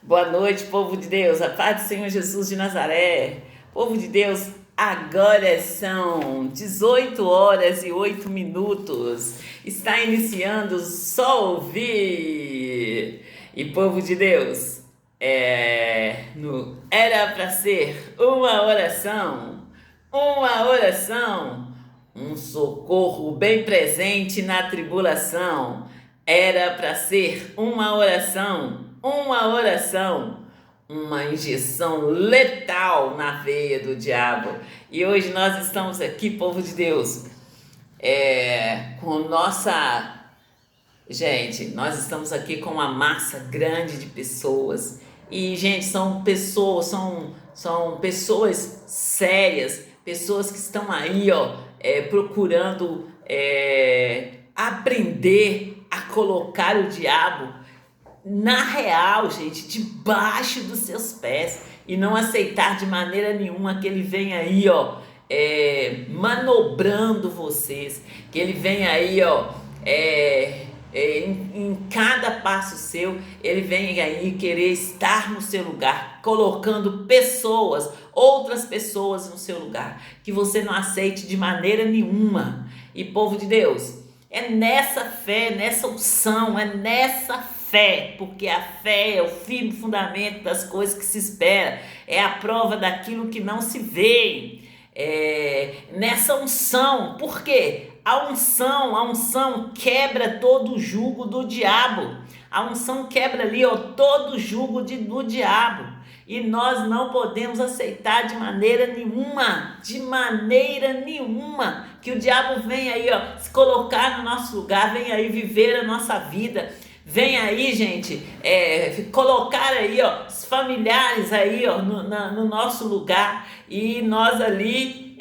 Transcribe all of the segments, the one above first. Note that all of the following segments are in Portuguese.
Boa noite, povo de Deus, a paz do Senhor Jesus de Nazaré. Povo de Deus, agora são 18 horas e 8 minutos. Está iniciando Só Ouvir. E povo de Deus, era para ser uma oração, um socorro bem presente na tribulação. Era para ser uma oração, uma injeção letal na veia do diabo. E hoje nós estamos aqui, povo de Deus, com nossa... Gente, nós estamos aqui com uma massa grande de pessoas. E, gente, são pessoas sérias, pessoas que estão aí, procurando aprender a colocar o diabo na real, gente, debaixo dos seus pés e não aceitar de maneira nenhuma que ele venha aí, manobrando vocês, que ele venha aí, em cada passo seu, ele vem aí querer estar no seu lugar, colocando outras pessoas no seu lugar, que você não aceite de maneira nenhuma. E povo de Deus, é nessa fé, nessa unção, é nessa fé, porque a fé é o firme fundamento das coisas que se espera, é a prova daquilo que não se vê. Nessa unção, por quê? A unção quebra todo o jugo do diabo. A unção quebra ali, todo o jugo do diabo. E nós não podemos aceitar de maneira nenhuma, que o diabo venha aí, se colocar no nosso lugar, venha aí viver a nossa vida. Vem aí, gente, colocar aí, os familiares aí, no nosso lugar, e nós ali,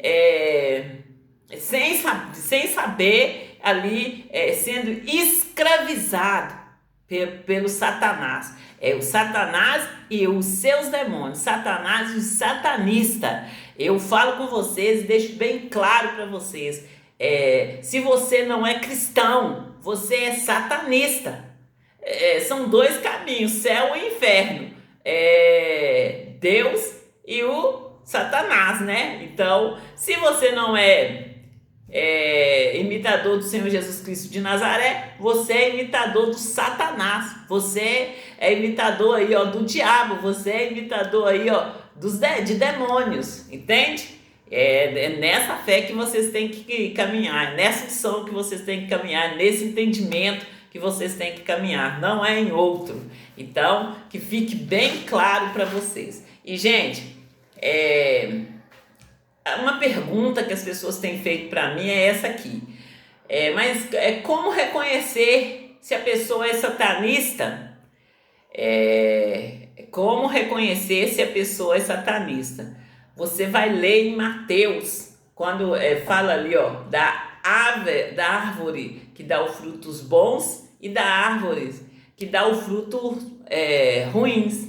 sem saber, ali, sendo escravizado pelo Satanás. O Satanás e os seus demônios, Satanás e o satanista. Eu falo com vocês e deixo bem claro para vocês, se você não é cristão, você é satanista. São dois caminhos, céu e inferno, Deus e o Satanás, né? Então, se você não é imitador do Senhor Jesus Cristo de Nazaré, você é imitador do Satanás, você é imitador aí, do diabo, você é imitador aí, de demônios, entende? É nessa fé que vocês têm que caminhar, é nessa unção que vocês têm que caminhar, nesse entendimento que vocês têm que caminhar, não é em outro. Então, que fique bem claro para vocês. E, gente, uma pergunta que as pessoas têm feito para mim é essa aqui. Mas como reconhecer se a pessoa é satanista? Como reconhecer se a pessoa é satanista? Você vai ler em Mateus, quando fala ali, da árvore que dá os frutos bons e da árvore que dá o fruto ruins.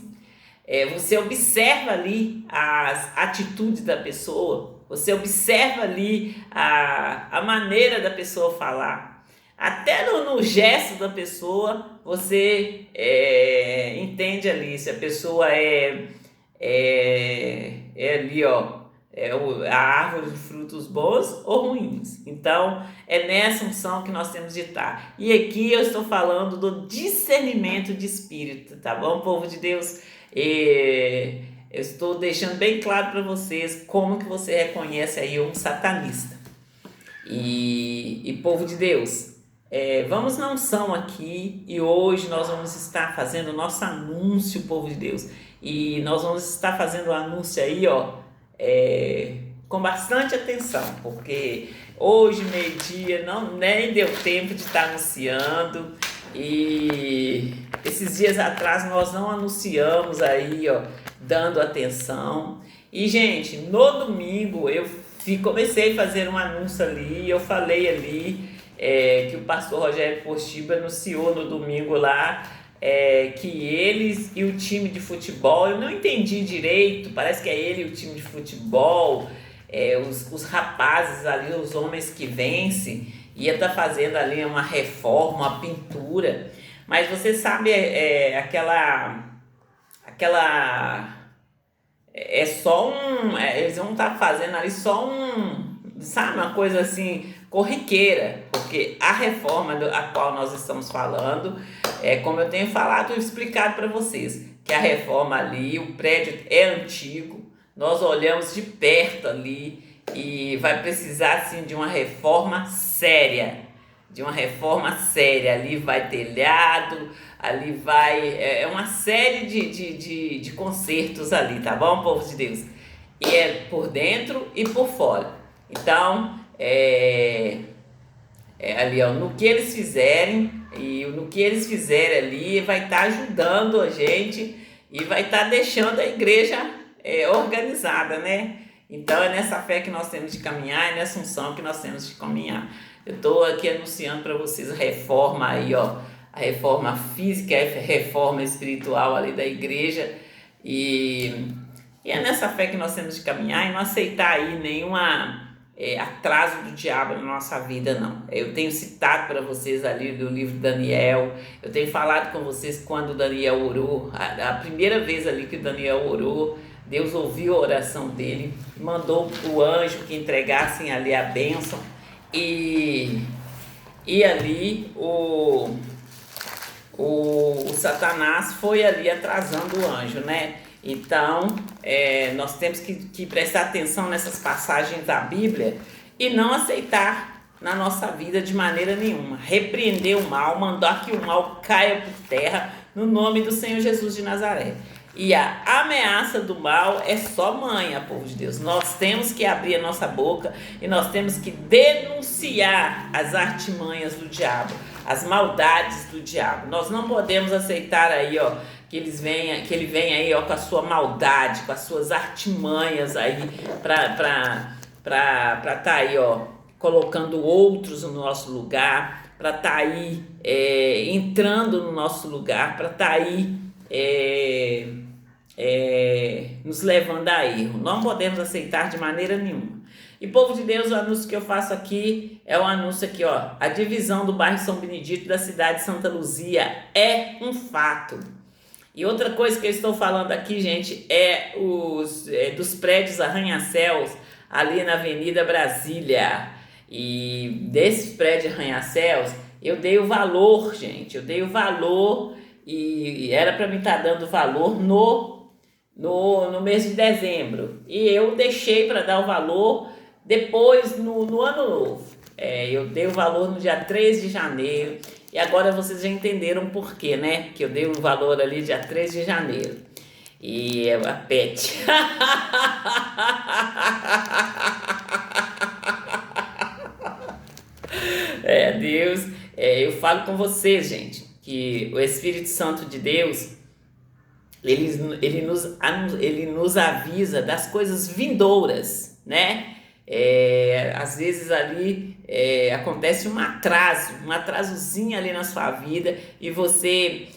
Você observa ali as atitudes da pessoa, você observa ali a maneira da pessoa falar, até no gesto da pessoa você entende ali se a pessoa é ali, a árvore de frutos bons ou ruins. Então, é nessa unção que nós temos de estar. E aqui eu estou falando do discernimento de espírito, tá bom, povo de Deus? Eu estou deixando bem claro para vocês como que você reconhece aí um satanista. E povo de Deus, vamos na unção aqui, e hoje nós vamos estar fazendo o nosso anúncio, povo de Deus. E nós vamos estar fazendo o anúncio aí, com bastante atenção, porque hoje, meio-dia, nem deu tempo de estar anunciando, e esses dias atrás nós não anunciamos aí, dando atenção. E, gente, no domingo eu comecei a fazer um anúncio ali, eu falei ali que o pastor Rogério Postiba anunciou no domingo lá, que eles e o time de futebol, eu não entendi direito, parece que é ele e o time de futebol, os rapazes ali, os homens que vencem, ia estar fazendo ali uma reforma, uma pintura, mas você sabe aquela aquela é só eles vão estar fazendo ali só sabe, uma coisa assim, corriqueira, porque a reforma a qual nós estamos falando, como eu tenho falado e explicado para vocês, que a reforma ali, o prédio é antigo, nós olhamos de perto ali e vai precisar assim de uma reforma séria, ali vai telhado, ali vai, uma série de consertos ali, tá bom, povo de Deus? E é por dentro e por fora. Então, ali, ó, no que eles fizerem, e no que eles fizerem ali, vai estar ajudando a gente e vai estar deixando a igreja organizada, né? Então, é nessa fé que nós temos de caminhar, é nessa unção que nós temos de caminhar. Eu estou aqui anunciando para vocês a reforma aí, ó, a reforma física, a reforma espiritual ali da igreja, e é nessa fé que nós temos de caminhar e não aceitar aí nenhuma atraso do diabo na nossa vida, não. Eu tenho citado para vocês ali do livro de Daniel, eu tenho falado com vocês quando Daniel orou, a primeira vez ali que Daniel orou, Deus ouviu a oração dele, mandou o anjo que entregassem ali a bênção, e ali o Satanás foi ali atrasando o anjo, né? Então, nós temos que prestar atenção nessas passagens da Bíblia e não aceitar na nossa vida de maneira nenhuma. Repreender o mal, mandar que o mal caia por terra no nome do Senhor Jesus de Nazaré. E a ameaça do mal é só manha, povo de Deus. Nós temos que abrir a nossa boca e nós temos que denunciar as artimanhas do diabo, as maldades do diabo. Nós não podemos aceitar aí, ó, que ele venha aí, ó, com a sua maldade, com as suas artimanhas aí para tá aí, ó, colocando outros no nosso lugar, para tá aí entrando no nosso lugar, para tá aí nos levando a erro. Não podemos aceitar de maneira nenhuma. E povo de Deus, o anúncio que eu faço aqui é o anúncio aqui, ó, a divisão do bairro São Benedito da cidade de Santa Luzia é um fato. E outra coisa que eu estou falando aqui, gente, dos prédios arranha-céus ali na Avenida Brasília. E desses prédios arranha-céus, eu dei o valor, gente, e era para mim estar dando valor no mês de dezembro. E eu deixei para dar o valor depois, no ano novo. Eu dei o valor no dia 3 de janeiro. E agora vocês já entenderam por quê, né? Que eu dei o valor ali dia 3 de janeiro. E a Pet. Deus. Eu falo com vocês, gente, que o Espírito Santo de Deus, ele nos avisa das coisas vindouras, né? Às vezes ali acontece um atrasozinho ali na sua vida e você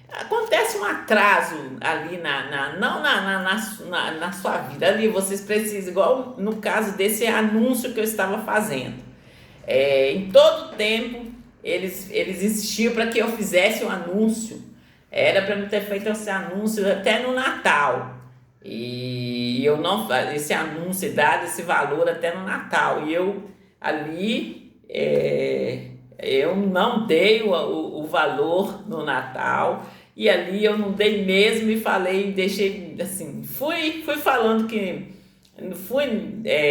acontece um atraso ali na sua vida, ali vocês precisam, igual no caso desse anúncio que eu estava fazendo, em todo tempo eles insistiam para que eu fizesse um anúncio, era para mim ter feito esse anúncio até no Natal. E eu não, esse anúncio, dado esse valor até no Natal, e eu ali, eu não dei o valor no Natal, e ali eu não dei mesmo, e falei, deixei assim, fui falando que, fui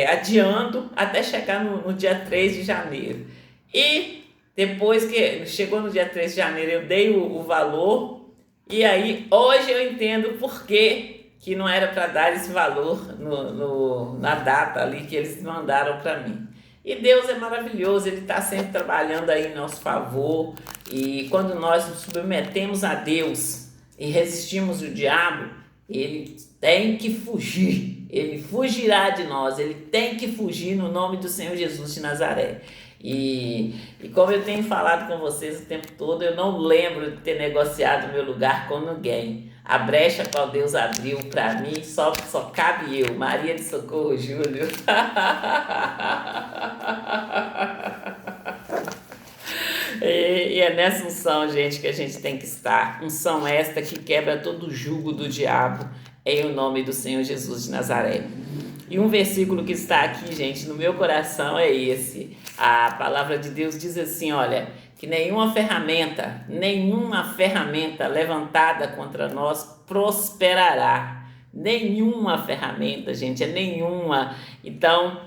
adiando até chegar no dia 3 de janeiro, e depois que chegou no dia 3 de janeiro eu dei o valor, e aí hoje eu entendo por que não era para dar esse valor na data ali que eles mandaram para mim. E Deus é maravilhoso, Ele está sempre trabalhando aí em nosso favor. E quando nós nos submetemos a Deus e resistimos o diabo, ele tem que fugir. Ele fugirá de nós, ele tem que fugir no nome do Senhor Jesus de Nazaré. E como eu tenho falado com vocês o tempo todo, eu não lembro de ter negociado meu lugar com ninguém. A brecha qual Deus abriu para mim, só cabe eu, Maria de Socorro Júlio. E é nessa unção, gente, que a gente tem que estar. Unção esta que quebra todo o jugo do diabo, em o nome do Senhor Jesus de Nazaré. E um versículo que está aqui, gente, no meu coração é esse. A palavra de Deus diz assim, olha, que nenhuma ferramenta levantada contra nós prosperará. Nenhuma ferramenta, gente, é nenhuma. Então,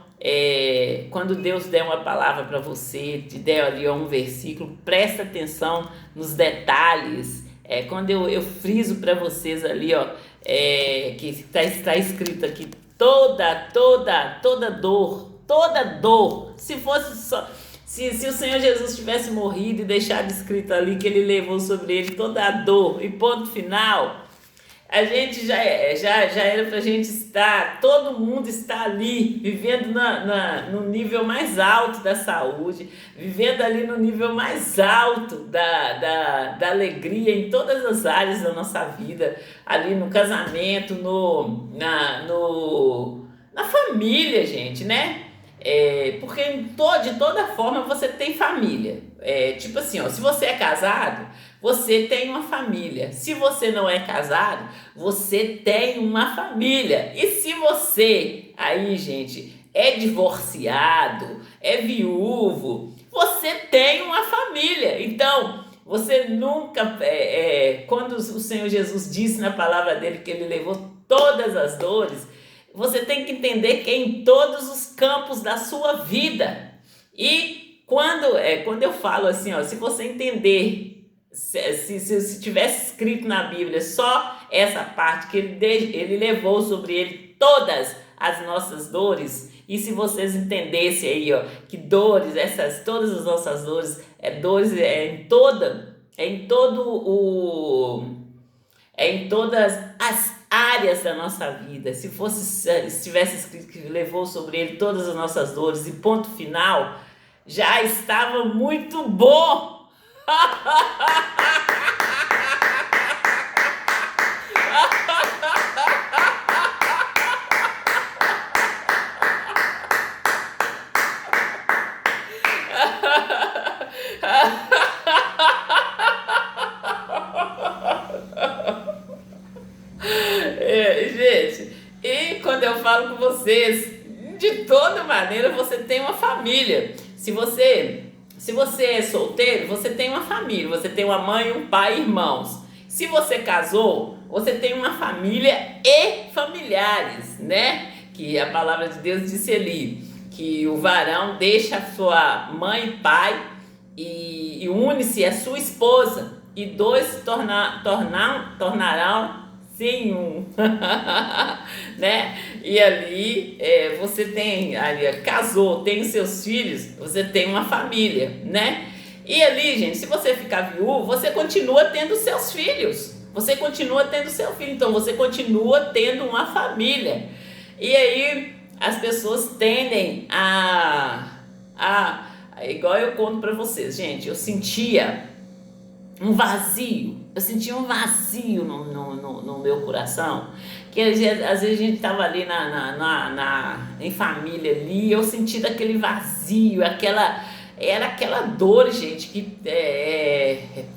quando Deus der uma palavra para você, te der ali um versículo, presta atenção nos detalhes. Quando eu friso para vocês ali, ó, que está escrito aqui, toda dor, se fosse só, se o Senhor Jesus tivesse morrido e deixado escrito ali que ele levou sobre ele toda a dor e ponto final, a gente já era pra gente estar, todo mundo está ali, vivendo no nível mais alto da saúde, vivendo ali no nível mais alto da alegria em todas as áreas da nossa vida, ali no casamento, na família, gente, né? Porque de toda forma você tem família. Tipo assim, ó, se você é casado, você tem uma família. Se você não é casado, você tem uma família. E se você aí, gente, é divorciado, é viúvo, você tem uma família. Então, você nunca, quando o Senhor Jesus disse na palavra dele que ele levou todas as dores, você tem que entender que é em todos os campos da sua vida. E quando eu falo assim, ó, se você entender, se tivesse escrito na Bíblia só essa parte, que ele levou sobre ele todas as nossas dores, e se vocês entendessem aí, ó, que dores, todas as nossas dores, em todas as áreas da nossa vida. Se tivesse escrito que levou sobre ele todas as nossas dores e ponto final, já estava muito bom. Gente, e quando eu falo com vocês, de toda maneira você tem uma família. Se você é solteiro, você tem uma família, você tem uma mãe, um pai, irmãos. Se você casou, você tem uma família e familiares, né? Que a palavra de Deus disse ali, que o varão deixa a sua mãe e pai e une-se à sua esposa, e dois se tornarão sem um, né? E ali você tem, ali, casou, tem os seus filhos, você tem uma família, né? E ali, gente, se você ficar viúvo, você continua tendo seus filhos, você continua tendo seu filho, então você continua tendo uma família. E aí as pessoas tendem igual eu conto pra vocês, gente, eu sentia um vazio no meu coração, que às vezes a gente estava ali em família ali, eu senti aquele vazio, era aquela dor, gente, que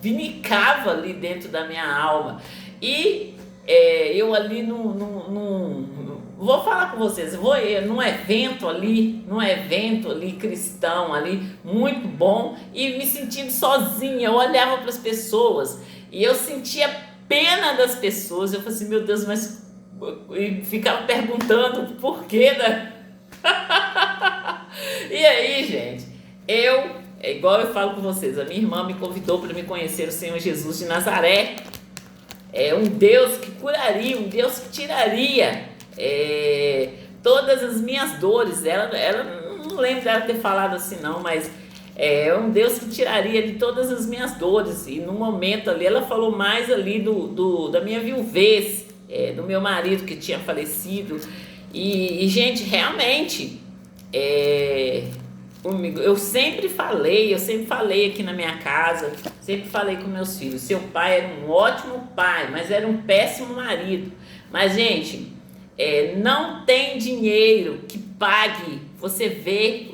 vinicava ali dentro da minha alma. E eu ali vou falar com vocês, vou num evento ali cristão ali, muito bom, e me sentindo sozinha. Eu olhava para as pessoas e eu sentia pena das pessoas. Eu falei assim, meu Deus, mas... E ficava perguntando por quê, né? E aí, gente, igual eu falo com vocês, a minha irmã me convidou para me conhecer o Senhor Jesus de Nazaré. Um Deus que curaria, um Deus que tiraria todas as minhas dores. Ela não lembro dela ter falado assim não, mas um Deus que tiraria de todas as minhas dores. E no momento ali ela falou mais ali da minha viuvez, do meu marido que tinha falecido. E gente, realmente eu sempre falei aqui na minha casa, sempre falei com meus filhos, seu pai era um ótimo pai, mas era um péssimo marido. Mas, gente, não tem dinheiro que pague você ver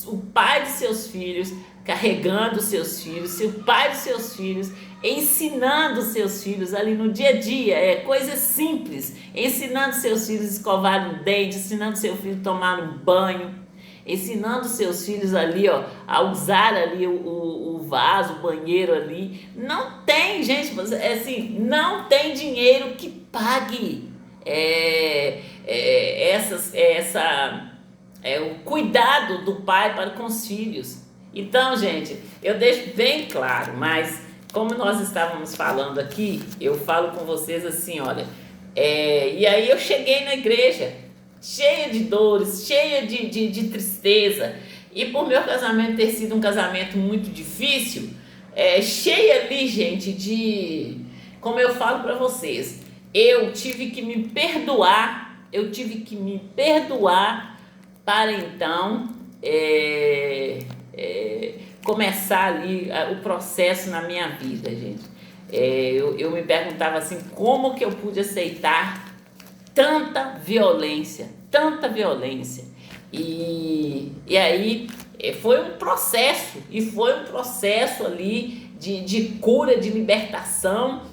o pai de seus filhos carregando os seus filhos, ser o pai dos seus filhos, ensinando os seus filhos ali no dia a dia, coisas simples, ensinando seus filhos a escovar um dente, ensinando seu filho a tomar um banho, ensinando seus filhos ali, ó, a usar ali o vaso, o banheiro ali. Não tem, gente, assim, não tem dinheiro que pague o cuidado do pai para com os filhos. Então, gente, eu deixo bem claro, mas como nós estávamos falando aqui, eu falo com vocês assim, olha, e aí eu cheguei na igreja cheia de dores, cheia de tristeza, e por meu casamento ter sido um casamento muito difícil, cheia ali, gente, como eu falo para vocês, eu tive que me perdoar para então começar ali o processo na minha vida, gente. Eu me perguntava assim, como que eu pude aceitar tanta violência, e aí foi um processo ali de cura, de libertação,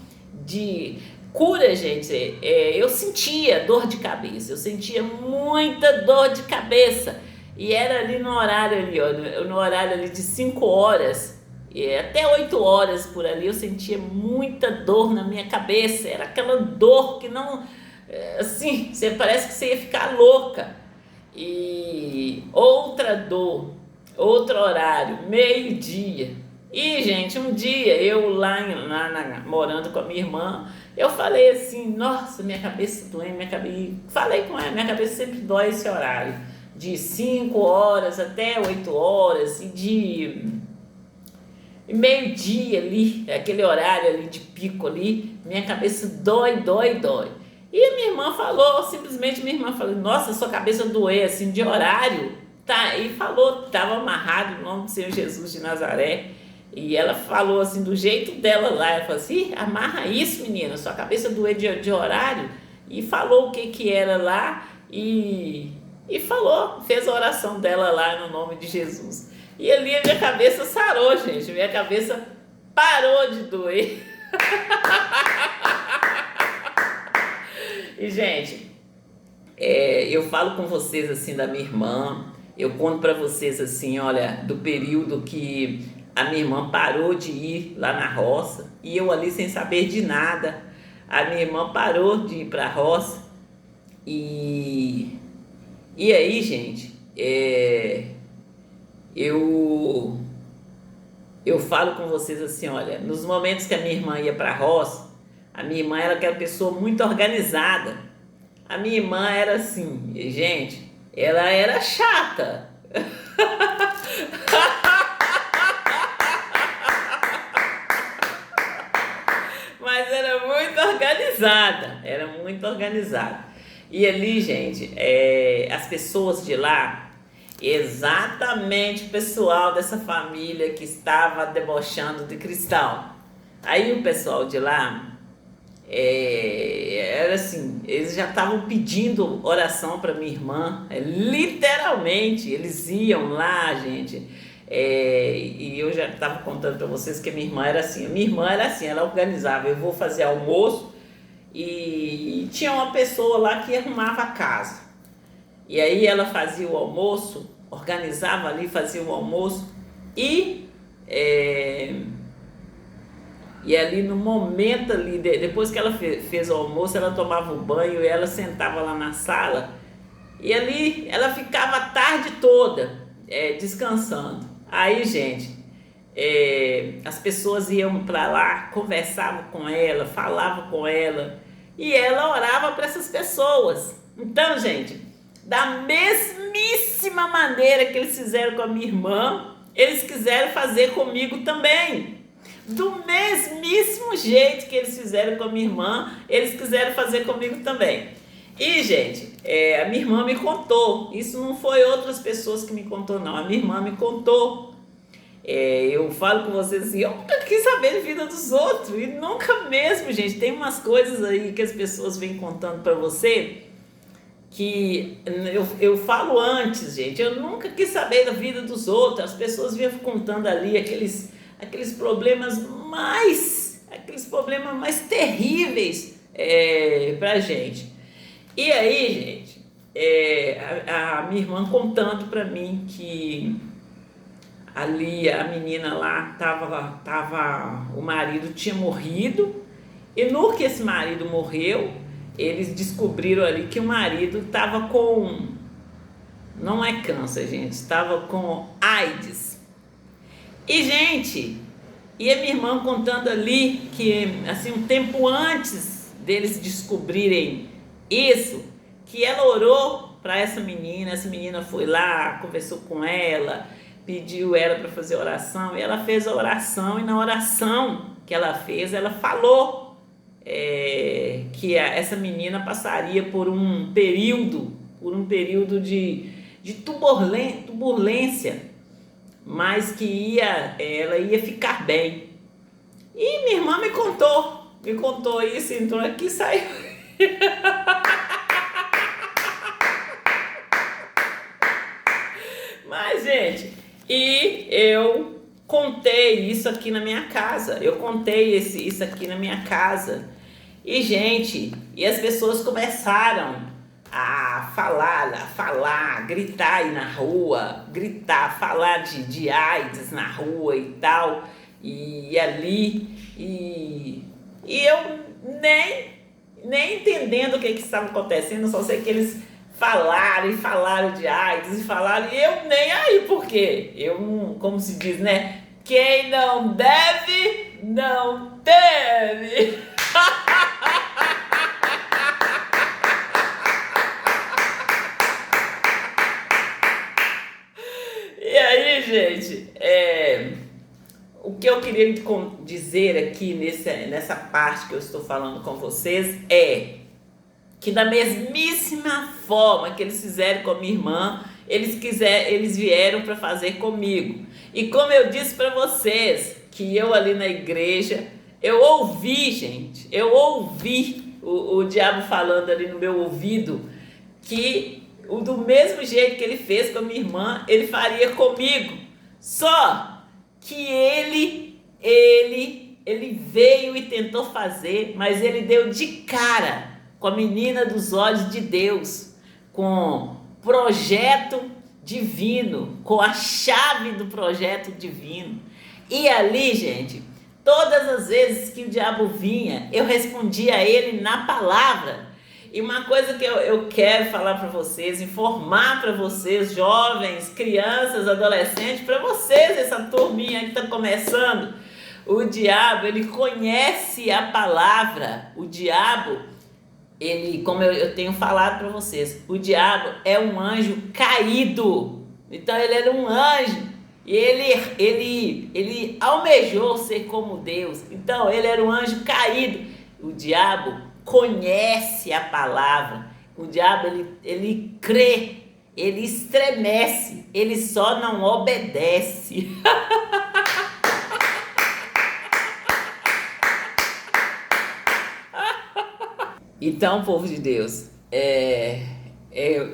de cura, gente. Eu sentia dor de cabeça, eu sentia muita dor de cabeça, e era ali no horário ali, ó, no horário ali de 5 horas, até 8 horas por ali, eu sentia muita dor na minha cabeça, era aquela dor que não, assim, parece que você ia ficar louca. E outra dor, outro horário, meio-dia. E, gente, um dia eu morando com a minha irmã, eu falei assim, nossa, minha cabeça doendo, falei com ela, minha cabeça sempre dói esse horário, de 5 horas até 8 horas, e de meio-dia ali, aquele horário ali de pico ali, minha cabeça dói. E a minha irmã falou, nossa, sua cabeça doer assim de horário, tá? E falou, estava amarrado no nome do Senhor Jesus de Nazaré. E ela falou assim, do jeito dela lá, ela falou assim, amarra isso, menina, sua cabeça doer de horário. E falou o que era lá e falou, fez a oração dela lá no nome de Jesus. E ali a minha cabeça sarou, gente, minha cabeça parou de doer. E, gente, eu falo com vocês assim da minha irmã, eu conto para vocês assim, olha, do período que a minha irmã parou de ir lá na roça, e eu ali sem saber de nada. A minha irmã parou de ir para a roça, e aí, gente, eu falo com vocês assim, olha, nos momentos que a minha irmã ia para a roça, a minha irmã era aquela pessoa muito organizada. A minha irmã era assim, gente, ela era chata. Mas era muito organizada. E ali, gente, as pessoas de lá, exatamente o pessoal dessa família que estava debochando de Cristal. Aí o pessoal de lá, era assim, eles já estavam pedindo oração para minha irmã, literalmente, eles iam lá, gente, e eu já estava contando para vocês que a minha irmã era assim, ela organizava, eu vou fazer almoço, e tinha uma pessoa lá que arrumava a casa, e aí ela fazia o almoço, organizava ali, fazia o almoço, e ali no momento ali, depois que ela fez o almoço, ela tomava o banho e ela sentava lá na sala, e ali ela ficava a tarde toda descansando. Aí, gente, as pessoas iam para lá, conversavam com ela, falavam com ela, e ela orava para essas pessoas. Então, gente, da mesmíssima maneira que eles fizeram com a minha irmã, eles quiseram fazer comigo também. Do mesmíssimo jeito que eles fizeram com a minha irmã, eles quiseram fazer comigo também. E, gente, a minha irmã me contou, isso não foi outras pessoas que me contou, não, a minha irmã me contou. Eu falo com vocês assim, eu nunca quis saber da vida dos outros, e nunca mesmo, gente. Tem umas coisas aí que as pessoas vêm contando para você, que eu falo antes, gente, eu nunca quis saber da vida dos outros. As pessoas vinham contando ali aqueles problemas mais terríveis pra gente. E aí, gente, a minha irmã contando pra mim que ali a menina lá o marido tinha morrido, e no que esse marido morreu, eles descobriram ali que o marido estava com, não é câncer, gente, estava com AIDS. E, gente, e a minha irmã contando ali que, assim, um tempo antes deles descobrirem isso, que ela orou para essa menina foi lá, conversou com ela, pediu ela para fazer oração, e ela fez a oração, e na oração que ela fez, ela falou que essa menina passaria por um período de turbulência, mas que ela ia ficar bem. E minha irmã me contou isso, entrou aqui e saiu. Mas, gente, e eu contei isso aqui na minha casa. Eu contei isso aqui na minha casa. E, gente, e as pessoas começaram a falar, gritar aí na rua, falar de AIDS na rua e tal, e ali, e eu nem entendendo o que estava acontecendo, só sei que eles falaram de AIDS, e eu nem aí, porque eu, como se diz, né? Quem não deve, não teme. E aí, gente, o que eu queria dizer aqui nessa parte que eu estou falando com vocês é que da mesmíssima forma que eles fizeram com a minha irmã, eles vieram para fazer comigo. E como eu disse para vocês, que eu ali na igreja, eu ouvi o diabo falando ali no meu ouvido, que do mesmo jeito que ele fez com a minha irmã, ele faria comigo. Só que ele veio e tentou fazer, mas ele deu de cara com a menina dos olhos de Deus, com projeto divino, com a chave do projeto divino. E ali, gente, todas as vezes que o diabo vinha, eu respondia a ele na palavra. E uma coisa que eu quero falar para vocês, informar para vocês, jovens, crianças, adolescentes, para vocês, essa turminha que está começando, o diabo, ele conhece a palavra. O diabo, como eu tenho falado para vocês, o diabo é um anjo caído. Então ele era um anjo e ele almejou ser como Deus. Então ele era um anjo caído. O diabo conhece a palavra. O diabo ele crê, ele estremece, ele só não obedece. Então, povo de Deus,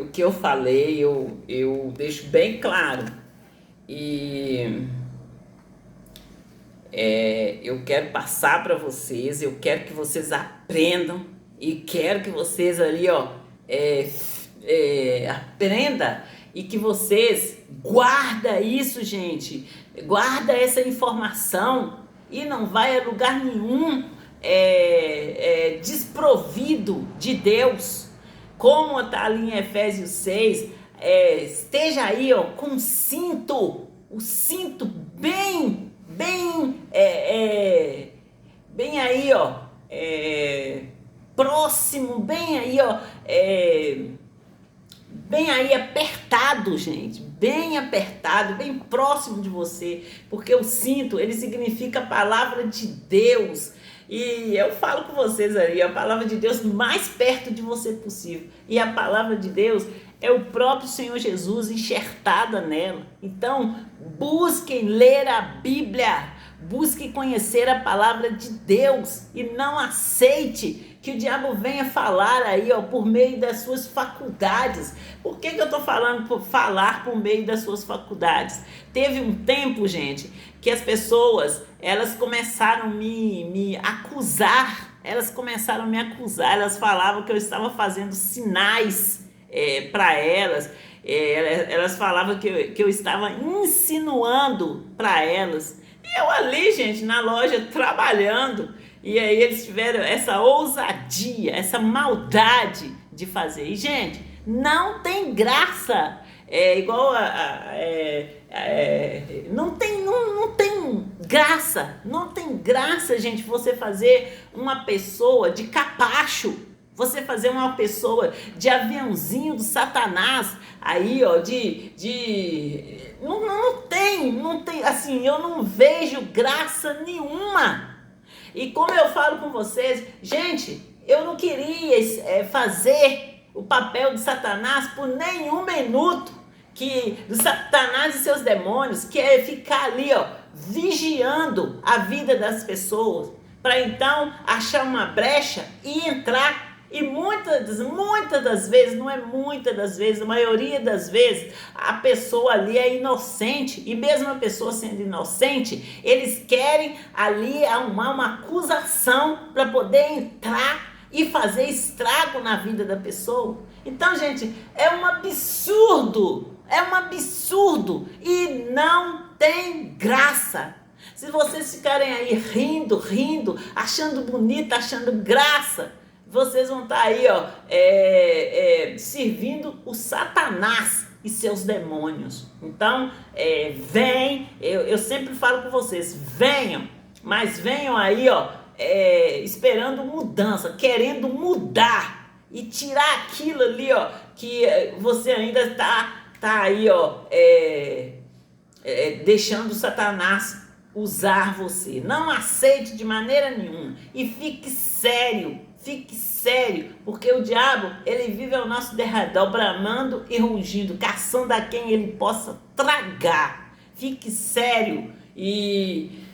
o que eu falei, eu deixo bem claro. E eu quero passar para vocês, eu quero que vocês aprendam e quero que vocês ali, aprenda e que vocês guarda isso, gente, guarda essa informação e não vai a lugar nenhum desprovido de Deus, como está ali em Efésios 6, esteja aí com o cinto bem aí, próximo, bem aí apertado, gente, bem apertado, bem próximo de você, porque o cinto, ele significa a palavra de Deus. E eu falo com vocês aí, a palavra de Deus mais perto de você possível. E a palavra de Deus é o próprio Senhor Jesus enxertada nela. Então, busquem ler a Bíblia, busquem conhecer a palavra de Deus e não aceite que o diabo venha falar aí, ó, por meio das suas faculdades. Por que eu estou falando por falar por meio das suas faculdades? Teve um tempo, gente, que as pessoas, elas começaram a me acusar. Elas começaram a me acusar. Elas falavam que eu estava fazendo sinais para elas. Elas falavam que eu estava insinuando para elas. E eu ali, gente, na loja trabalhando. E aí eles tiveram essa ousadia, essa maldade de fazer. E, gente, não tem graça. É igual não tem graça. Não tem graça, gente, você fazer uma pessoa de capacho. Você fazer uma pessoa de aviãozinho do Satanás, aí, ó, não tem, assim, eu não vejo graça nenhuma. E como eu falo com vocês, gente, eu não queria fazer o papel de Satanás por nenhum minuto, do Satanás e seus demônios, que é ficar ali, ó, vigiando a vida das pessoas, para então achar uma brecha e entrar. E muitas das vezes, não é muitas das vezes, a maioria das vezes, a pessoa ali é inocente. E mesmo a pessoa sendo inocente, eles querem ali arrumar uma acusação para poder entrar e fazer estrago na vida da pessoa. Então, gente, é um absurdo. É um absurdo. E não tem graça. Se vocês ficarem aí rindo, achando bonito, achando graça, vocês vão estar aí, ó, servindo o Satanás e seus demônios. Então, eu sempre falo com vocês, venham, mas venham aí, ó, esperando mudança, querendo mudar e tirar aquilo ali, ó, que você ainda está aí, ó, deixando o Satanás usar você. Não aceite de maneira nenhuma e fique sério, porque o diabo, ele vive ao nosso derredor, bramando e rugindo, caçando a quem ele possa tragar. Fique sério e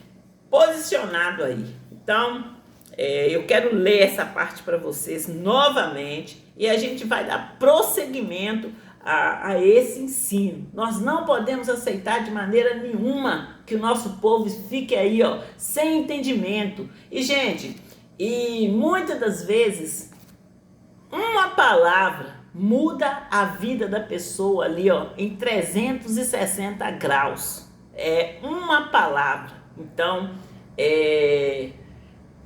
posicionado aí. Então, eu quero ler essa parte para vocês novamente e a gente vai dar prosseguimento a esse ensino. Nós não podemos aceitar de maneira nenhuma que o nosso povo fique aí, ó, sem entendimento. E, gente, muitas das vezes uma palavra muda a vida da pessoa ali, ó, em 360 graus. É uma palavra. Então,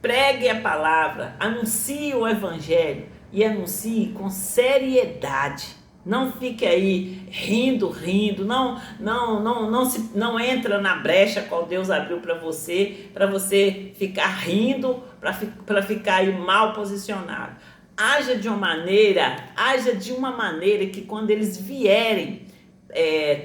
pregue a palavra, anuncie o evangelho e anuncie com seriedade. Não fique aí rindo, não entra na brecha qual Deus abriu para você ficar rindo, para ficar aí mal posicionado. Haja de uma maneira que quando eles vierem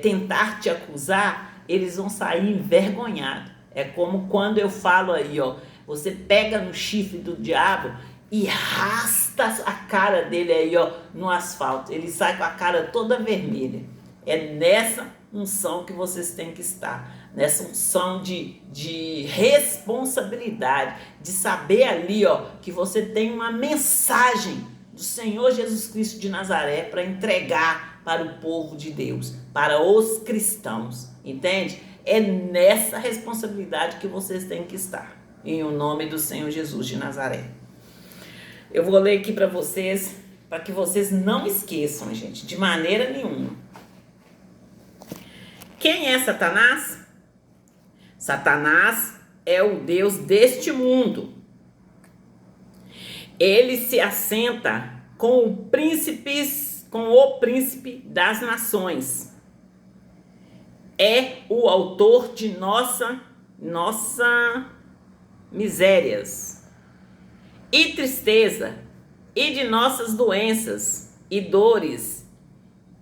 tentar te acusar, eles vão sair envergonhados. É como quando eu falo aí, ó, você pega no chifre do diabo e arrasta a cara dele aí, ó, no asfalto. Ele sai com a cara toda vermelha. É nessa unção que vocês têm que estar. Nessa unção de responsabilidade. De saber ali, ó, que você tem uma mensagem do Senhor Jesus Cristo de Nazaré para entregar para o povo de Deus, para os cristãos. Entende? É nessa responsabilidade que vocês têm que estar. Em o nome do Senhor Jesus de Nazaré. Eu vou ler aqui para vocês, para que vocês não esqueçam, gente, de maneira nenhuma. Quem é Satanás? Satanás é o Deus deste mundo. Ele se assenta com o príncipe das nações. É o autor de nossas misérias e tristeza, e de nossas doenças e dores,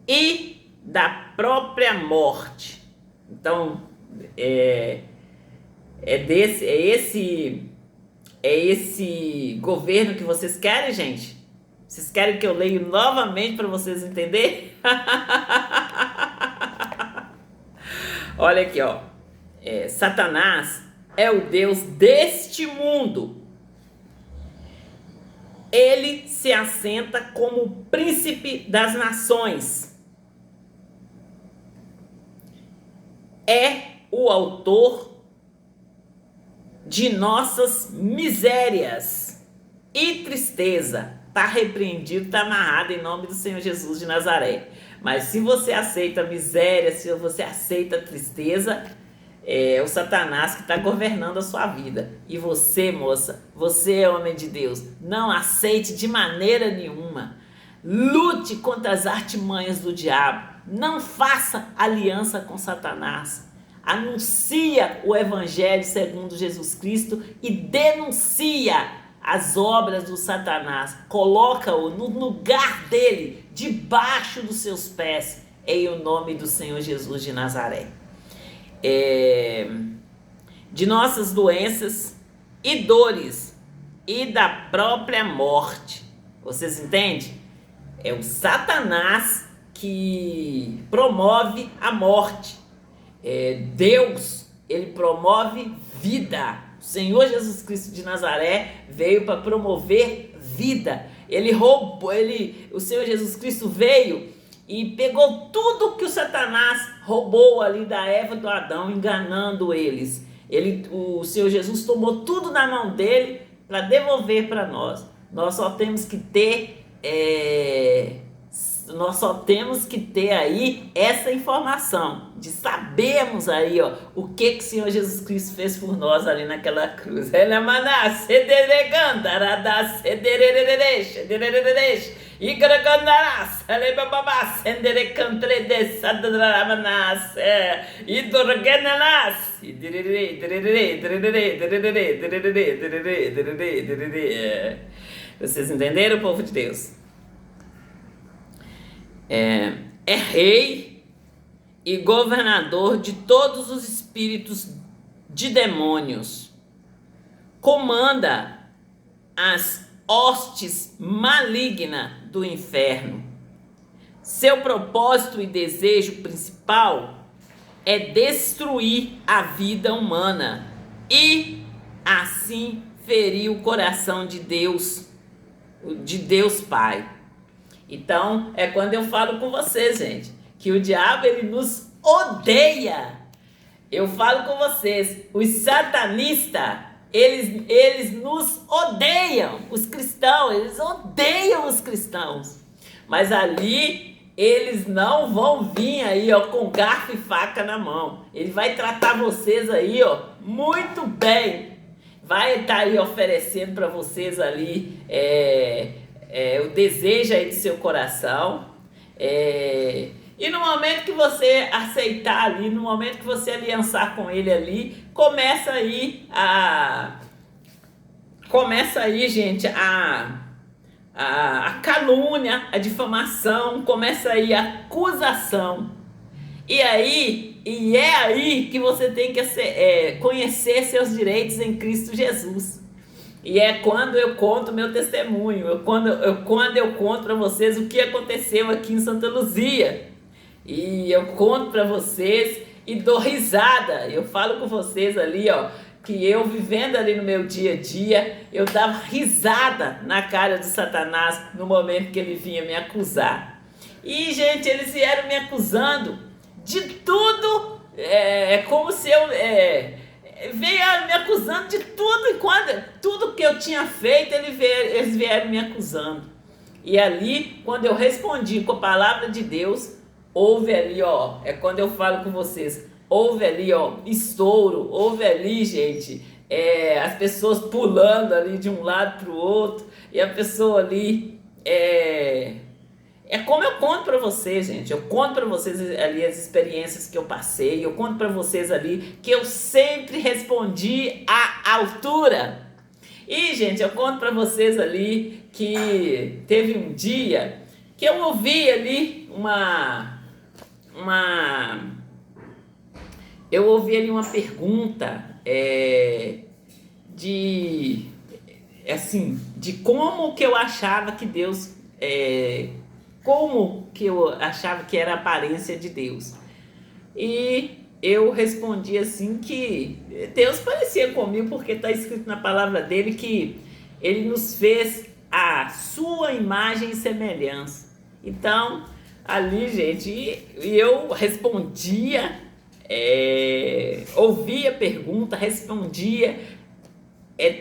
e da própria morte. Então, é esse governo que vocês querem, gente? Vocês querem que eu leia novamente para vocês entenderem? Olha aqui, ó. Satanás é o Deus deste mundo. Ele se assenta como príncipe das nações. É o autor de nossas misérias e tristeza. Está repreendido, está amarrado em nome do Senhor Jesus de Nazaré. Mas se você aceita miséria, se você aceita tristeza, é o Satanás que está governando a sua vida. E você, moça, você é homem de Deus, não aceite de maneira nenhuma. Lute contra as artimanhas do diabo. Não faça aliança com Satanás. Anuncia o Evangelho segundo Jesus Cristo e denuncia as obras do Satanás. Coloca-o no lugar dele, debaixo dos seus pés, em o nome do Senhor Jesus de Nazaré. De nossas doenças e dores e da própria morte. Vocês entendem? É o Satanás que promove a morte. Deus, ele promove vida. O Senhor Jesus Cristo de Nazaré veio para promover vida. O Senhor Jesus Cristo veio e pegou tudo que o Satanás roubou ali da Eva e do Adão, enganando eles. O Senhor Jesus tomou tudo na mão dele para devolver para nós. Nós só temos que ter aí essa informação, de sabermos aí, ó, o que o Senhor Jesus Cristo fez por nós ali naquela cruz. Vocês entenderam, povo de Deus? É rei e governador de todos os espíritos de demônios. Comanda as hostes malignas do inferno. Seu propósito e desejo principal é destruir a vida humana e assim ferir o coração de Deus Pai. Então, é quando eu falo com vocês, gente, que o diabo, ele nos odeia. Eu falo com vocês, os satanistas, eles nos odeiam, os cristãos, eles odeiam os cristãos. Mas ali, eles não vão vir aí, ó, com garfo e faca na mão. Ele vai tratar vocês aí, ó, muito bem. Vai estar aí oferecendo para vocês ali, o desejo aí do seu coração, e no momento que você aceitar ali, no momento que você aliançar com ele ali, começa aí, gente, a calúnia, a difamação, começa aí a acusação. E é aí que você tem que conhecer seus direitos em Cristo Jesus. E é quando eu conto meu testemunho, quando eu conto para vocês o que aconteceu aqui em Santa Luzia. E eu conto para vocês e dou risada. Eu falo com vocês ali, ó, que eu vivendo ali no meu dia a dia, eu dava risada na cara de Satanás no momento que ele vinha me acusar. E, gente, eles vieram me acusando de tudo, como se eu... veio me acusando de tudo, e tudo que eu tinha feito, eles vieram me acusando. E ali, quando eu respondi com a palavra de Deus, houve ali, ó, é quando eu falo com vocês, houve ali, ó, estouro, houve ali, gente, as pessoas pulando ali de um lado para o outro, e a pessoa ali, como eu conto para vocês, gente. Eu conto para vocês ali as experiências que eu passei. Eu conto para vocês ali que eu sempre respondi à altura. E, gente, eu conto para vocês ali que teve um dia que eu ouvi ali eu ouvi ali uma pergunta de como que eu achava que Deus... como que eu achava que era a aparência de Deus. E eu respondi assim que Deus parecia comigo, porque está escrito na palavra dele que ele nos fez a sua imagem e semelhança. Então, ali, gente, e eu respondia, ouvia a pergunta, respondia,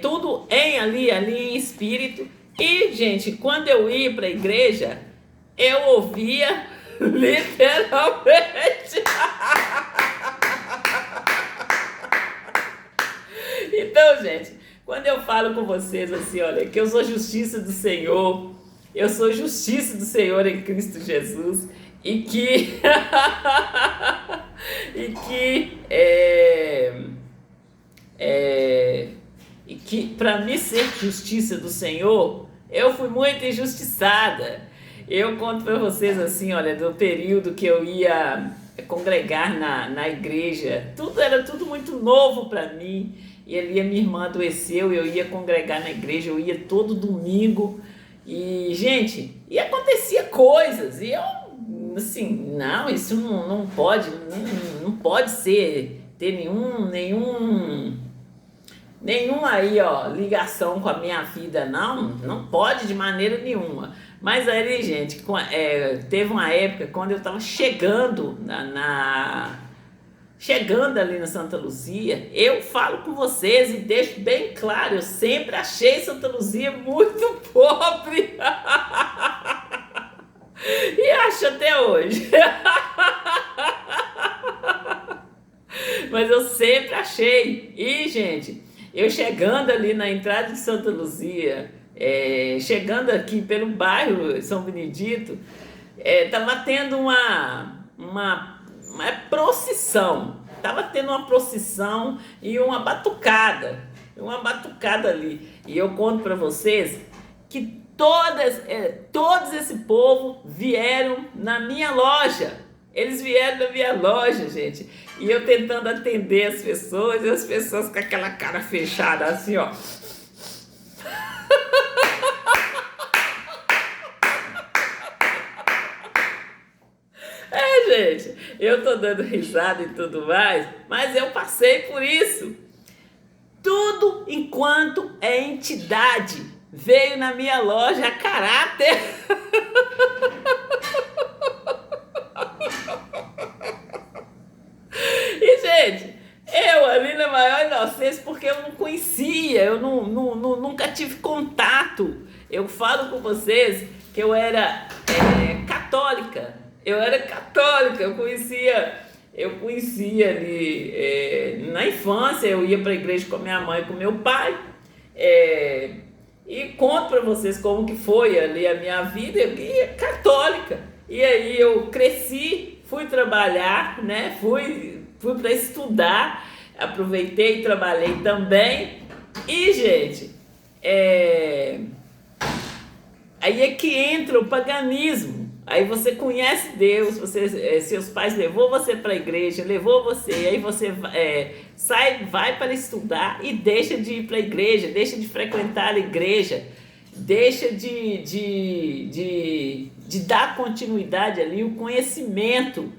tudo ali em espírito. E, gente, quando eu ia para a igreja, eu ouvia literalmente. Então, gente, quando eu falo com vocês assim, olha, que eu sou justiça do Senhor, eu sou justiça do Senhor em Cristo Jesus, e que e que e que para mim ser justiça do Senhor, eu fui muito injustiçada. Eu conto para vocês assim, olha, do período que eu ia congregar na igreja, era tudo muito novo para mim. E ali a minha irmã adoeceu, eu ia congregar na igreja, eu ia todo domingo. E, gente, e acontecia coisas, e eu, assim, não, isso não pode, não pode ter nenhum aí, ó, ligação com a minha vida, não pode de maneira nenhuma. Mas aí, gente, teve uma época quando eu estava chegando chegando ali na Santa Luzia, eu falo com vocês e deixo bem claro, eu sempre achei Santa Luzia muito pobre. E acho até hoje. Mas eu sempre achei. E, gente, eu chegando ali na entrada de Santa Luzia, chegando aqui pelo bairro São Benedito, tava tendo uma procissão. Tava tendo uma procissão e uma batucada ali. E eu conto para vocês que todos esse povo vieram na minha loja. Eles vieram na minha loja, gente. E eu tentando atender as pessoas, e as pessoas com aquela cara fechada assim, ó. Gente, eu tô dando risada e tudo mais, mas eu passei por isso. Tudo enquanto entidade veio na minha loja a caráter. E, gente, eu ali na maior inocência, porque eu não conhecia, eu nunca tive contato. Eu falo com vocês que eu era católica. Eu conhecia ali, na infância eu ia para a igreja com a minha mãe e com meu pai, e conto para vocês como que foi ali a minha vida, eu ia católica, e aí eu cresci, fui trabalhar, né, fui para estudar, aproveitei e trabalhei também, e, gente, aí é que entra o paganismo. Aí você conhece Deus, seus pais levou você para a igreja, levou você, aí você vai para estudar e deixa de ir para a igreja, deixa de frequentar a igreja, deixa de dar continuidade ali, o conhecimento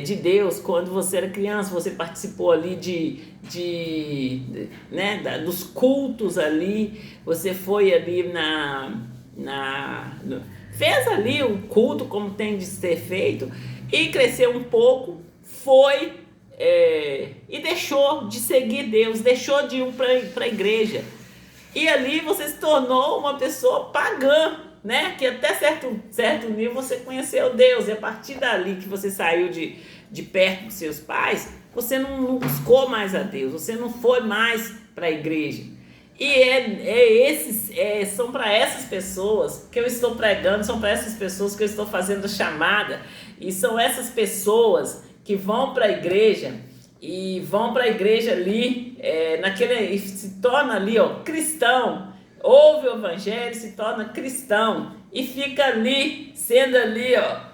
de Deus. Quando você era criança, você participou ali dos cultos ali, você foi ali fez ali o culto como tem de ser feito e cresceu um pouco, e deixou de seguir Deus, deixou de ir para a igreja. E ali você se tornou uma pessoa pagã, né? Que até certo nível você conheceu Deus, e a partir dali que você saiu de perto dos seus pais, você não buscou mais a Deus, você não foi mais para a igreja. E são para essas pessoas que eu estou pregando, são para essas pessoas que eu estou fazendo chamada, e são essas pessoas que vão para a igreja e vão para a igreja ali, e se torna ali, ó, cristão, ouve o evangelho, se torna cristão e fica ali, sendo ali, ó,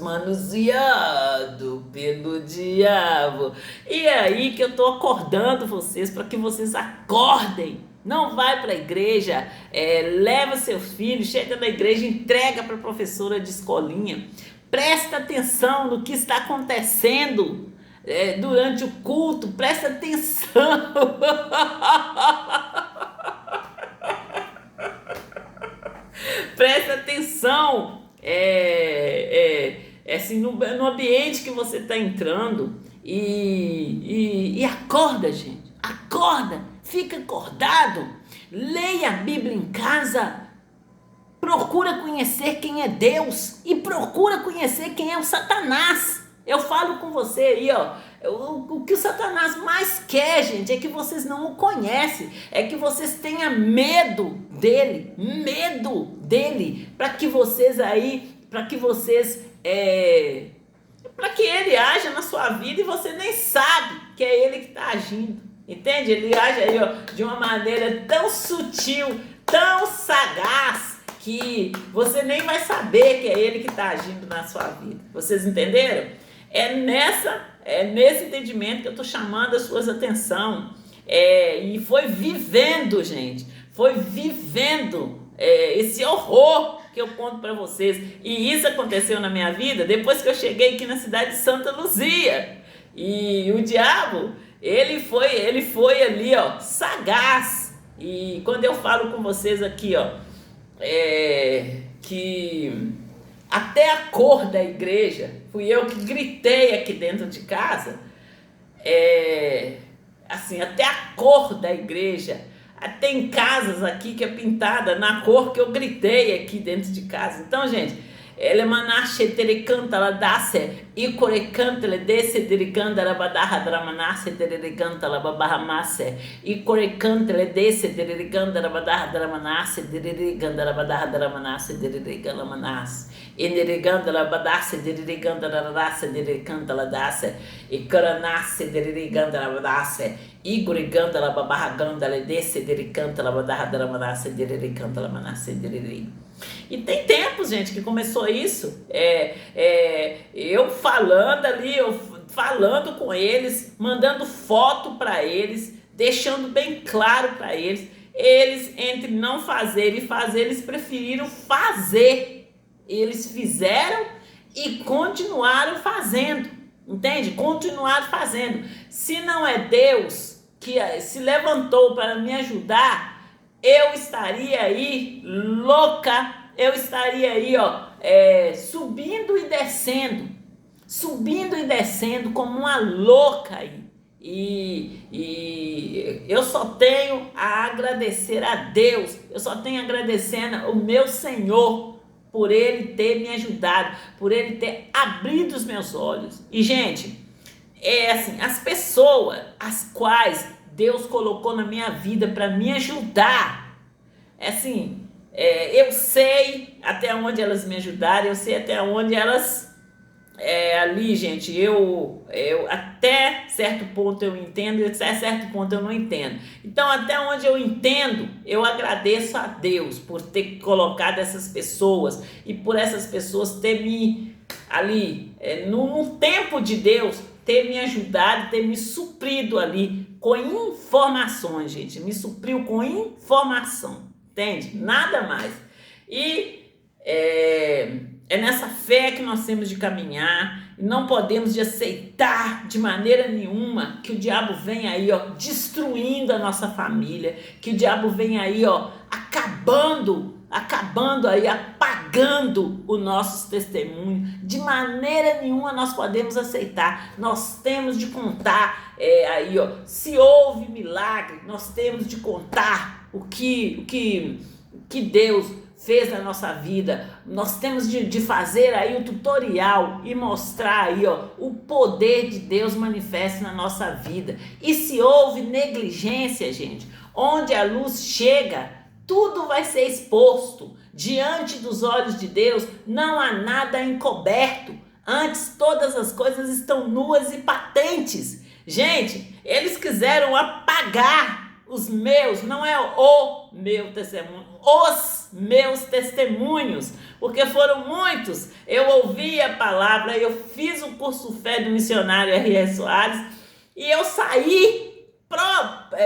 manuseado pelo diabo. E é aí que eu tô acordando vocês, para que vocês acordem. Não vai para a igreja, leva seus filhos, chega na igreja, entrega para a professora de escolinha. Presta atenção no que está acontecendo durante o culto, presta atenção. atenção assim, no ambiente que você está entrando. E acorda, gente. Acorda. Fica acordado. Leia a Bíblia em casa. Procura conhecer quem é Deus e procura conhecer quem é o Satanás. Eu falo com você aí, ó. O que o Satanás mais quer, gente, é que vocês não o conhecem, é que vocês tenham medo dele, para que vocês aí, para que ele haja na sua vida e você nem sabe que é ele que está agindo, entende? Ele age aí, ó, de uma maneira tão sutil, tão sagaz, que você nem vai saber que é ele que está agindo na sua vida. Vocês entenderam? É nesse entendimento que eu estou chamando a sua atenção. E foi vivendo, gente, esse horror que eu conto para vocês. E isso aconteceu na minha vida depois que eu cheguei aqui na cidade de Santa Luzia. E o diabo, ele foi ali, ó, sagaz. E quando eu falo com vocês aqui, ó, que até a cor da igreja, fui eu que gritei aqui dentro de casa, assim, até a cor da igreja, tem casas aqui que é pintada na cor que eu gritei aqui dentro de casa. Então, gente, ele manashe terecanta la dace e corecanta le desse dericanda la badarra dramanasse dericanta la babarramasse e corecanta le desse dericanda la badarra dramanasse dericanda la badarra dramanasse dericanda manasse e dericanda la badasse dericanda la raça dericanda la dace e caranasse dericanda la badasse e goriganda la babarraganda le desse dericanda la badarra dramanasse dericanda la manasse dericanda. E tem tempo, gente, que começou isso, eu falando ali, falando com eles, mandando foto para eles, deixando bem claro para eles, entre não fazer e fazer, eles preferiram fazer, eles fizeram e continuaram fazendo, entende? Continuaram fazendo. Se não é Deus que se levantou para me ajudar, eu estaria aí louca, eu estaria aí, ó, subindo e descendo como uma louca aí. E eu só tenho a agradecer a Deus, eu só tenho a agradecer ao meu Senhor por Ele ter me ajudado, por Ele ter abrido os meus olhos. E, gente, assim, as pessoas as quais Deus colocou na minha vida para me ajudar, assim, eu sei até onde elas me ajudaram, eu sei até onde elas, ali, gente, eu até certo ponto eu entendo e até certo ponto eu não entendo. Então, até onde eu entendo, eu agradeço a Deus por ter colocado essas pessoas e por essas pessoas ter me, ali, no tempo de Deus, ter me ajudado, ter me suprido ali com informações, gente. Me supriu com informação, entende? Nada mais. E é nessa fé que nós temos de caminhar. E não podemos de aceitar de maneira nenhuma que o diabo venha aí, ó, destruindo a nossa família, que o diabo venha aí, ó, acabando aí, apagando os nossos testemunhos. De maneira nenhuma nós podemos aceitar. Nós temos de contar aí, ó, se houve milagre, nós temos de contar o que Deus fez na nossa vida. Nós temos de fazer aí o tutorial e mostrar aí, ó, o poder de Deus manifesto na nossa vida. E se houve negligência, gente, onde a luz chega, tudo vai ser exposto diante dos olhos de Deus. Não há nada encoberto. Antes, todas as coisas estão nuas e patentes. Gente, eles quiseram apagar os meus, não é o meu testemunho, os meus testemunhos, porque foram muitos. Eu ouvi a palavra, eu fiz o curso Fé do missionário R.S. Soares e eu saí,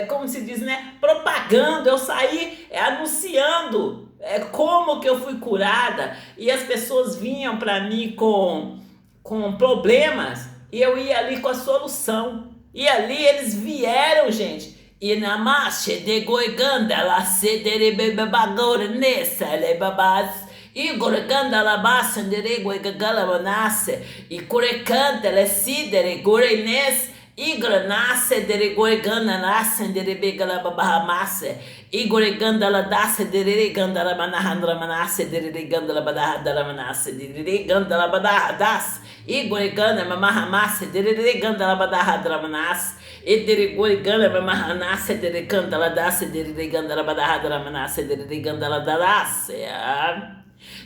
como se diz, né, propagando, eu saí anunciando como que eu fui curada, e as pessoas vinham para mim com problemas e eu ia ali com a solução. E ali eles vieram, gente, e namashe de goiganda la cederebebagor nessa lebabas Igor Gandalabassa, Derego Galamanase, e Curecanta, Lecidere, Gorenes, Igor Nasse, Derego Gananasse, Derebe Galabahamase, Igor Gandaladasse, Dere Gandalamanahandramanasse, Dere Gandalabadahamanasse, Dere Gandalabadahadas, Igor Gandamahamasse, Dere Gandalabadahamanasse, Ederegoi ganda mahanasse dere candala dasse dere gandala badahadramanasse dere gandala darasse.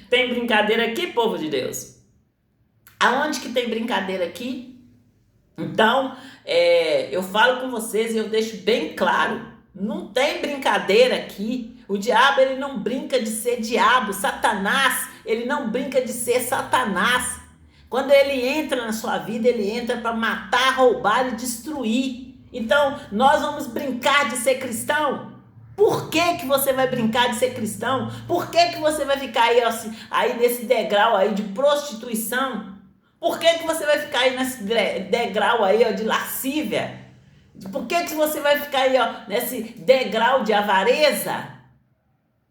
Tem brincadeira aqui, povo de Deus? Aonde que tem brincadeira aqui? Então, eu falo com vocês e eu deixo bem claro, não tem brincadeira aqui. O diabo, ele não brinca de ser diabo. Satanás, ele não brinca de ser Satanás. Quando ele entra na sua vida, ele entra para matar, roubar e destruir. Então, nós vamos brincar de ser cristão? Por que você vai brincar de ser cristão? Por que você vai ficar aí nesse degrau aí de prostituição? Por que você vai ficar aí nesse degrau aí de lascívia? Por que você vai ficar aí nesse degrau de avareza?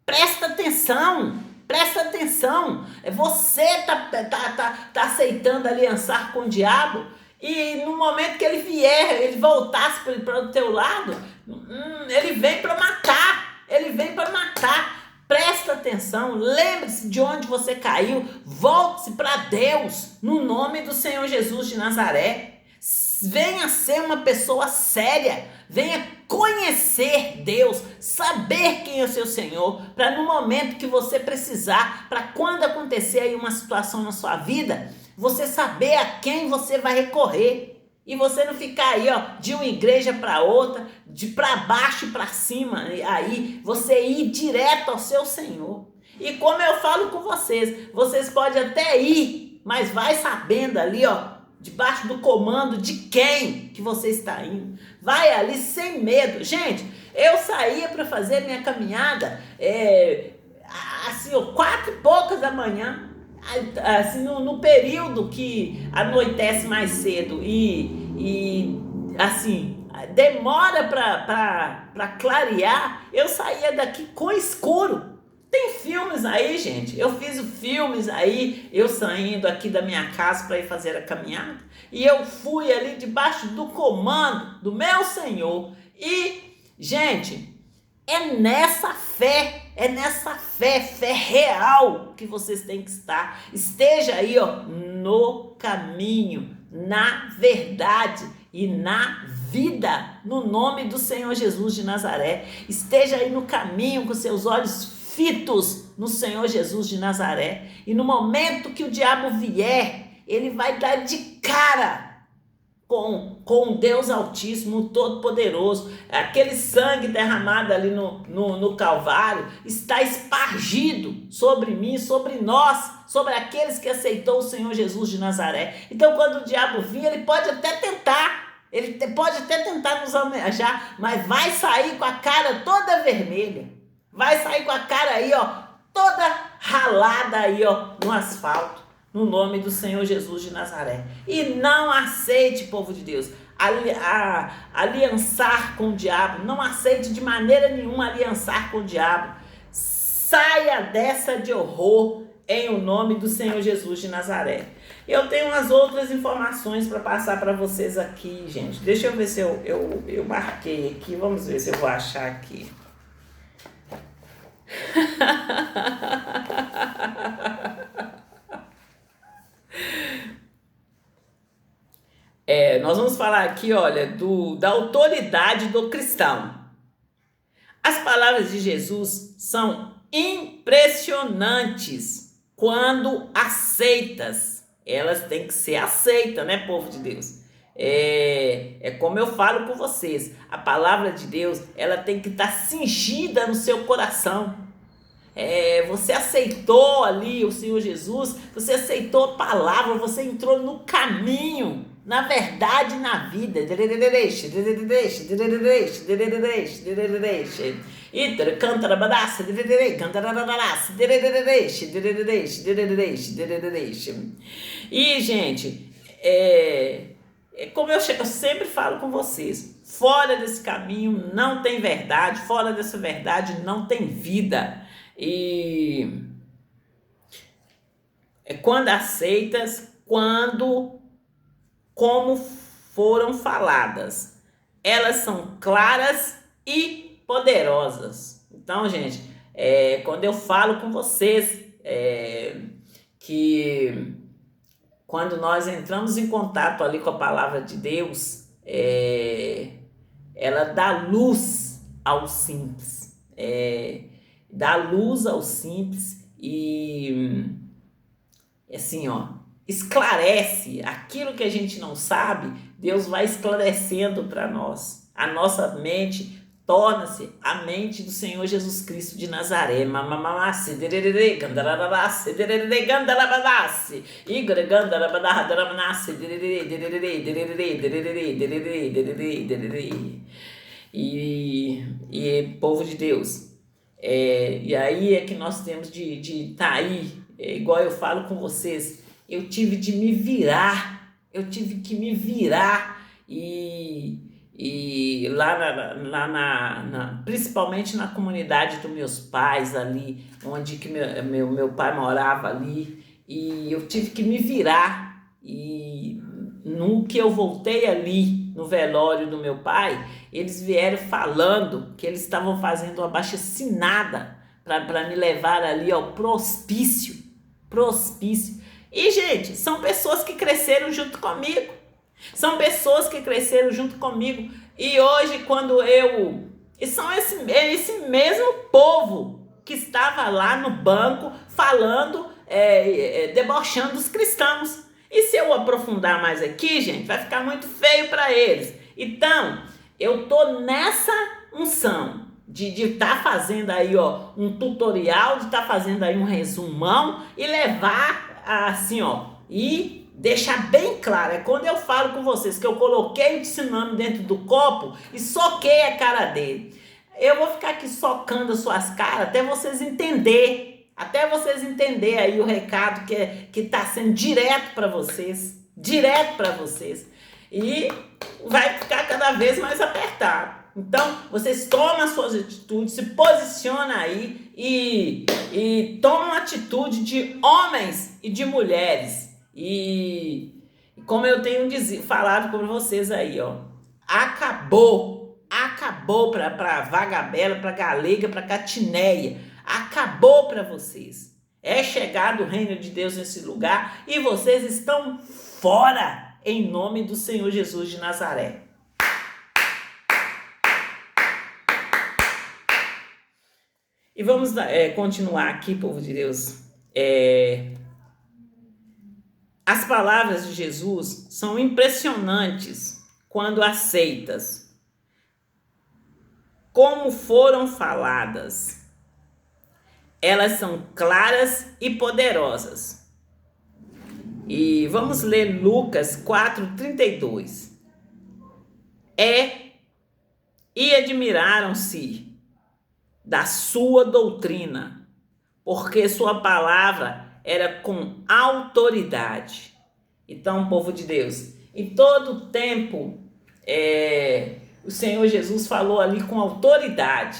Presta atenção! Presta atenção! Você tá aceitando aliançar com o diabo? E no momento que ele vier, ele voltasse para o teu lado, ele vem para matar. Ele vem para matar. Presta atenção, lembre-se de onde você caiu, volte-se para Deus, no nome do Senhor Jesus de Nazaré. Venha ser uma pessoa séria, venha conhecer Deus, saber quem é o seu Senhor, para no momento que você precisar, para quando acontecer aí uma situação na sua vida, você saber a quem você vai recorrer. E você não ficar aí, de uma igreja para outra, de para baixo e para cima, aí você ir direto ao seu Senhor. E como eu falo com vocês podem até ir, mas vai sabendo ali, debaixo do comando de quem que você está indo. Vai ali sem medo. Gente, eu saía para fazer minha caminhada, 4h da manhã, assim, no período que anoitece mais cedo e assim, demora para clarear, eu saía daqui com escuro. Tem filmes aí, gente, eu fiz filmes aí, eu saindo aqui da minha casa para ir fazer a caminhada, e eu fui ali debaixo do comando do meu Senhor. E, gente, é nessa fé real que vocês têm que estar. Esteja aí, no caminho, na verdade e na vida, no nome do Senhor Jesus de Nazaré. Esteja aí no caminho com seus olhos fitos no Senhor Jesus de Nazaré. E no momento que o diabo vier, ele vai dar de cara com Deus Altíssimo, Todo-Poderoso. Aquele sangue derramado ali no Calvário está espargido sobre mim, sobre nós, sobre aqueles que aceitou o Senhor Jesus de Nazaré. Então, quando o diabo vir, ele pode até tentar nos almejar, mas vai sair com a cara toda vermelha, vai sair com a cara aí, toda ralada aí, no asfalto. No nome do Senhor Jesus de Nazaré. E não aceite, povo de Deus, aliançar com o diabo. Não aceite de maneira nenhuma aliançar com o diabo. Saia dessa de horror em o nome do Senhor Jesus de Nazaré. Eu tenho umas outras informações para passar para vocês aqui, gente. Deixa eu ver se eu marquei aqui. Vamos ver se eu vou achar aqui. Nós vamos falar aqui, olha, da autoridade do cristão. As palavras de Jesus são impressionantes quando aceitas. Elas têm que ser aceitas, né, povo de Deus? Como eu falo com vocês, a palavra de Deus, ela tem que estar cingida no seu coração. Você aceitou ali o Senhor Jesus, você aceitou a palavra, você entrou no caminho, na verdade e na vida. E, gente, como eu sempre falo com vocês, fora desse caminho não tem verdade, fora dessa verdade não tem vida. E quando aceitas, como foram faladas. Elas são claras e poderosas. Então, gente, quando eu falo com vocês que quando nós entramos em contato ali com a palavra de Deus, ela dá luz ao simples, dá luz ao simples e assim, ó, esclarece aquilo que a gente não sabe. Deus vai esclarecendo para nós. A nossa mente torna-se a mente do Senhor Jesus Cristo de Nazaré. E povo de Deus, e aí é que nós temos de tá aí, igual eu falo com vocês, eu tive de me virar, eu tive que me virar e lá principalmente na comunidade dos meus pais ali, onde que meu pai morava ali, e eu tive que me virar, e no que eu voltei ali no velório do meu pai, eles vieram falando que eles estavam fazendo uma abaixo-assinada para me levar ali ao propício. E, gente, são pessoas que cresceram junto comigo. São pessoas que cresceram junto comigo. E hoje, quando e são esse mesmo povo que estava lá no banco falando, debochando dos cristãos. E se eu aprofundar mais aqui, gente, vai ficar muito feio para eles. Então, eu tô nessa unção de estar fazendo aí, ó, um tutorial, de estar fazendo aí um resumão e levar assim, ó, e deixar bem claro. É quando eu falo com vocês que eu coloquei o tsunami dentro do copo e soquei a cara dele. Eu vou ficar aqui socando as suas caras até vocês entenderem. Até vocês entenderem aí o recado que está sendo direto para vocês. E vai ficar cada vez mais apertado. Então, vocês tomam as suas atitudes, se posicionam aí e tomam atitude de homens e de mulheres. E como eu tenho falado com vocês aí, ó, acabou para Vagabela, para Galega, para Catineia. Acabou para vocês. É chegado o reino de Deus nesse lugar e vocês estão fora, em nome do Senhor Jesus de Nazaré. E vamos continuar aqui, povo de Deus. As palavras de Jesus são impressionantes quando aceitas. Como foram faladas. Elas são claras e poderosas. E vamos ler Lucas 4:32. E admiraram-se da sua doutrina, porque sua palavra era com autoridade. Então, povo de Deus, em todo tempo, o Senhor Jesus falou ali com autoridade.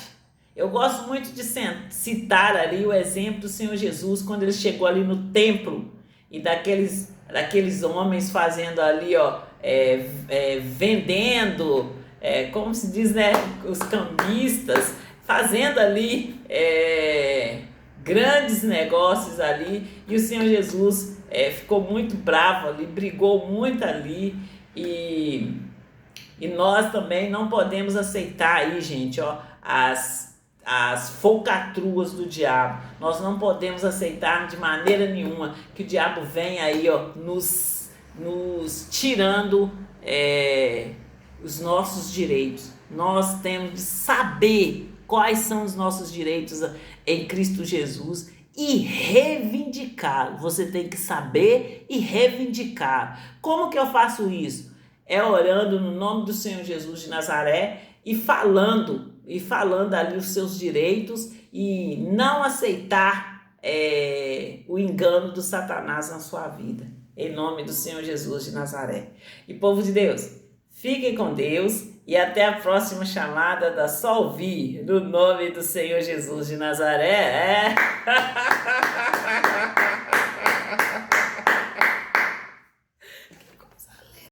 Eu gosto muito de citar ali o exemplo do Senhor Jesus quando ele chegou ali no templo e daqueles homens fazendo ali, ó, vendendo, como se diz, né, os cambistas, fazendo ali grandes negócios ali, e o Senhor Jesus ficou muito bravo ali, brigou muito ali, e nós também não podemos aceitar aí, gente, ó, as folcatruas do diabo. Nós não podemos aceitar de maneira nenhuma que o diabo venha aí, ó, nos tirando os nossos direitos. Nós temos de saber quais são os nossos direitos em Cristo Jesus e reivindicar. Você tem que saber e reivindicar. Como que eu faço isso? Orando no nome do Senhor Jesus de Nazaré e falando ali os seus direitos e não aceitar o engano do Satanás na sua vida. Em nome do Senhor Jesus de Nazaré. E povo de Deus, fiquem com Deus e até a próxima chamada da Só Ouvir, no nome do Senhor Jesus de Nazaré.